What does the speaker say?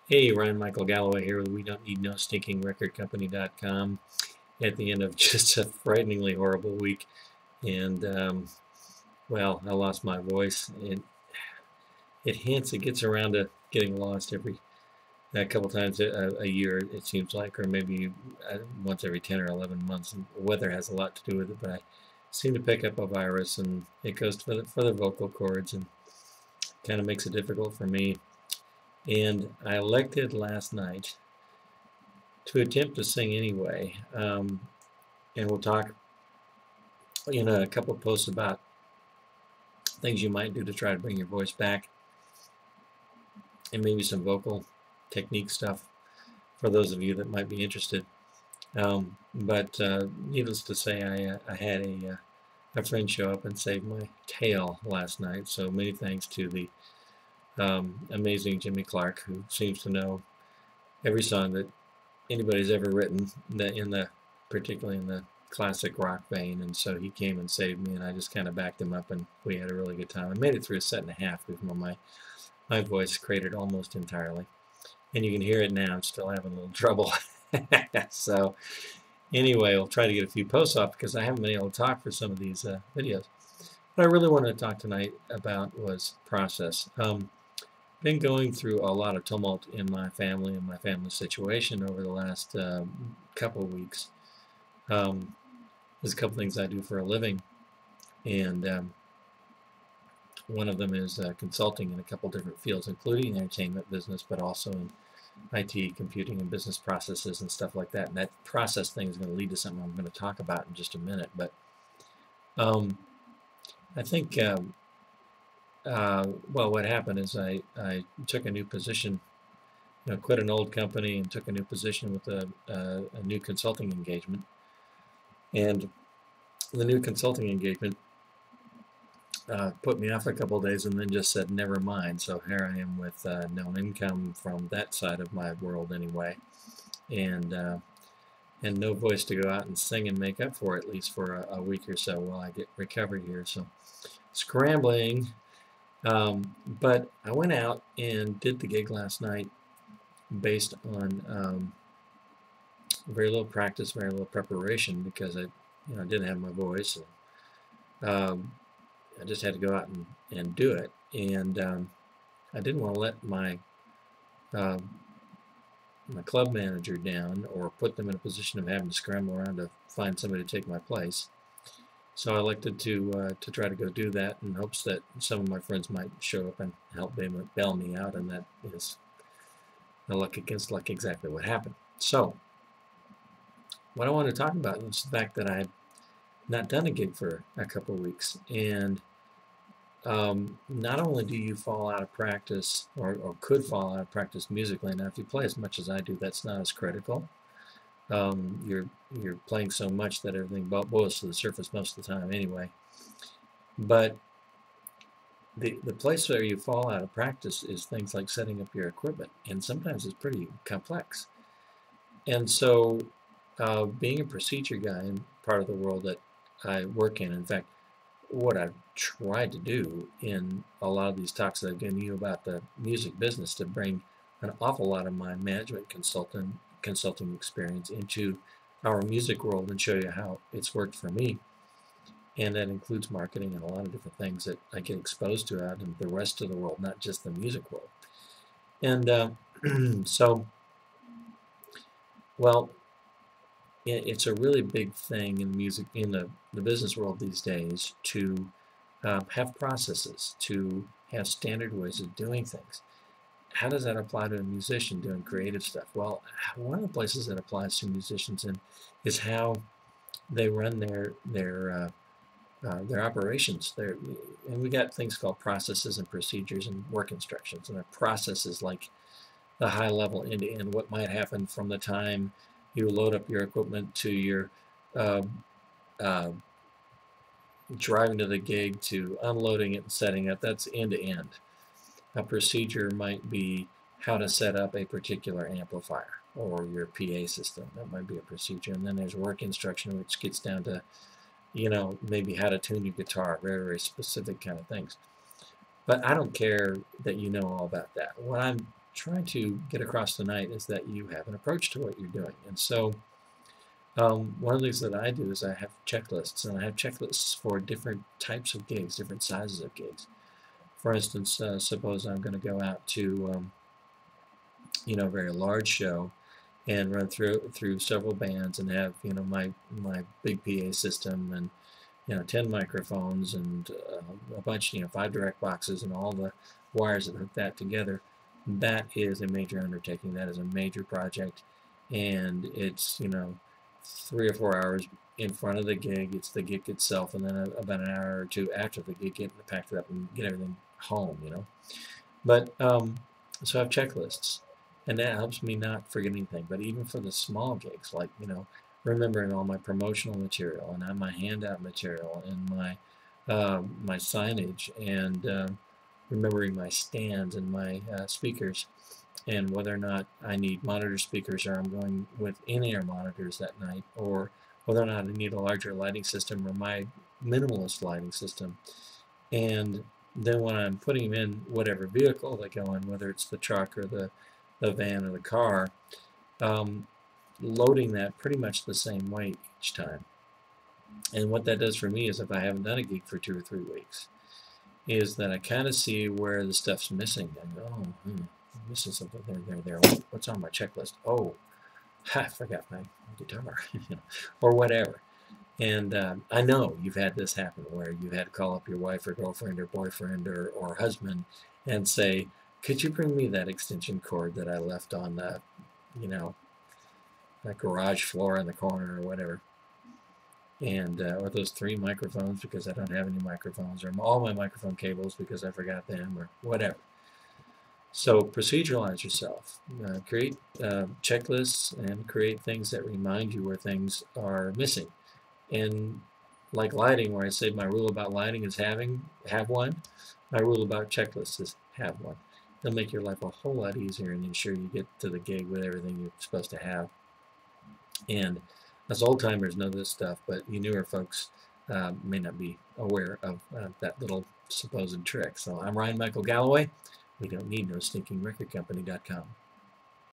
Hey, Ryan Michael Galloway here with We Don't Need No Stinking Record Company.com at the end of just a frighteningly horrible week. And, well, I lost my voice. It gets around to getting lost every a couple times a year, it seems like, or maybe once every 10 or 11 months. And weather has a lot to do with it, but I seem to pick up a virus and it goes for the vocal cords and kind of makes it difficult for me. And I elected last night to attempt to sing anyway. And we'll talk in a couple of posts about things you might do to try to bring your voice back and maybe some vocal technique stuff for those of you that might be interested. But needless to say, I had a friend show up and save my tail last night. So many thanks to the amazing Jimmy Clark, who seems to know every song that anybody's ever written, particularly in the classic rock vein, and so he came and saved me, and I just kind of backed him up, and we had a really good time. I made it through a set and a half before my voice cratered almost entirely, and you can hear it now. I'm still having a little trouble. So anyway, I'll try to get a few posts off because I haven't been able to talk for some of these videos. What I really wanted to talk tonight about was process. Been going through a lot of tumult in my family and my family situation over the last couple of weeks. There's a couple things I do for a living, and one of them is consulting in a couple different fields, including the entertainment business, but also in IT, computing, and business processes and stuff like that. And that process thing is going to lead to something I'm going to talk about in just a minute. But I think, well, what happened is I took a new position, quit an old company and took a new position with a new consulting engagement. And the new consulting engagement put me off a couple of days and then just said, never mind. So here I am with no income from that side of my world anyway, and no voice to go out and sing and make up for, at least for a week or so while I get recovered here. So scrambling. But I went out and did the gig last night based on very little practice, very little preparation, because I didn't have my voice. I just had to go out and do it, and I didn't want to let my club manager down or put them in a position of having to scramble around to find somebody to take my place. So I elected to try to go do that in hopes that some of my friends might show up and help bail me out, and that is a luck against luck, exactly what happened. So what I want to talk about is the fact that I had not done a gig for a couple of weeks, and not only do you fall out of practice or could fall out of practice musically. Now if you play as much as I do, that's not as critical. You're playing so much that everything boils to the surface most of the time anyway. But the place where you fall out of practice is things like setting up your equipment, and sometimes it's pretty complex. And so being a procedure guy in part of the world that I work in fact, what I've tried to do in a lot of these talks that I've given you about the music business, to bring an awful lot of my management consulting experience into our music world and show you how it's worked for me. And that includes marketing and a lot of different things that I get exposed to out in the rest of the world, not just the music world. And so, well, it's a really big thing in music, in the business world these days, to have processes, to have standard ways of doing things. How does that apply to a musician doing creative stuff? Well, one of the places that applies to musicians is how they run their operations. And we got things called processes and procedures and work instructions. And a process is like the high level end-to-end, what might happen from the time you load up your equipment to your driving to the gig to unloading it and setting it. That's end-to-end. A procedure might be how to set up a particular amplifier or your PA system. That might be a procedure. And then there's work instruction, which gets down to, maybe how to tune your guitar, very, very specific kind of things. But I don't care that you know all about that. What I'm trying to get across tonight is that you have an approach to what you're doing. And so one of the things that I do is I have checklists, and I have checklists for different types of gigs, different sizes of gigs. For instance, suppose I'm going to go out to a very large show and run through several bands and have my big PA system and 10 microphones and a bunch, 5 direct boxes and all the wires that hook that together. That is a major undertaking. That is a major project, and it's 3 or 4 hours in front of the gig. It's the gig itself, and then about an hour or two after the gig, getting it packed up and get everything home. But so I have checklists, and that helps me not forget anything. But even for the small gigs, like remembering all my promotional material and my handout material and my signage and remembering my stands and my speakers, and whether or not I need monitor speakers or I'm going with in-ear monitors that night, or whether or not I need a larger lighting system or my minimalist lighting system. And then when I'm putting them in whatever vehicle they go in, whether it's the truck or the van or the car, loading that pretty much the same way each time. And what that does for me is, if I haven't done a gig for 2 or 3 weeks, is that I kind of see where the stuff's missing. And I'm missing something there. What's on my checklist? Oh, I forgot my guitar, or whatever. And I know you've had this happen where you had to call up your wife or girlfriend or boyfriend or husband and say, could you bring me that extension cord that I left on the, that garage floor in the corner or whatever. And or those 3 microphones because I don't have any microphones, or all my microphone cables because I forgot them, or whatever. So proceduralize yourself. Create checklists and create things that remind you where things are missing. And like lighting, where I say my rule about lighting is have one, my rule about checklists is have one. They'll make your life a whole lot easier and ensure you get to the gig with everything you're supposed to have. And us old-timers know this stuff, but you newer folks may not be aware of that little supposed trick. So I'm Ryan Michael Galloway. We don't need no stinkingrecordcompany.com.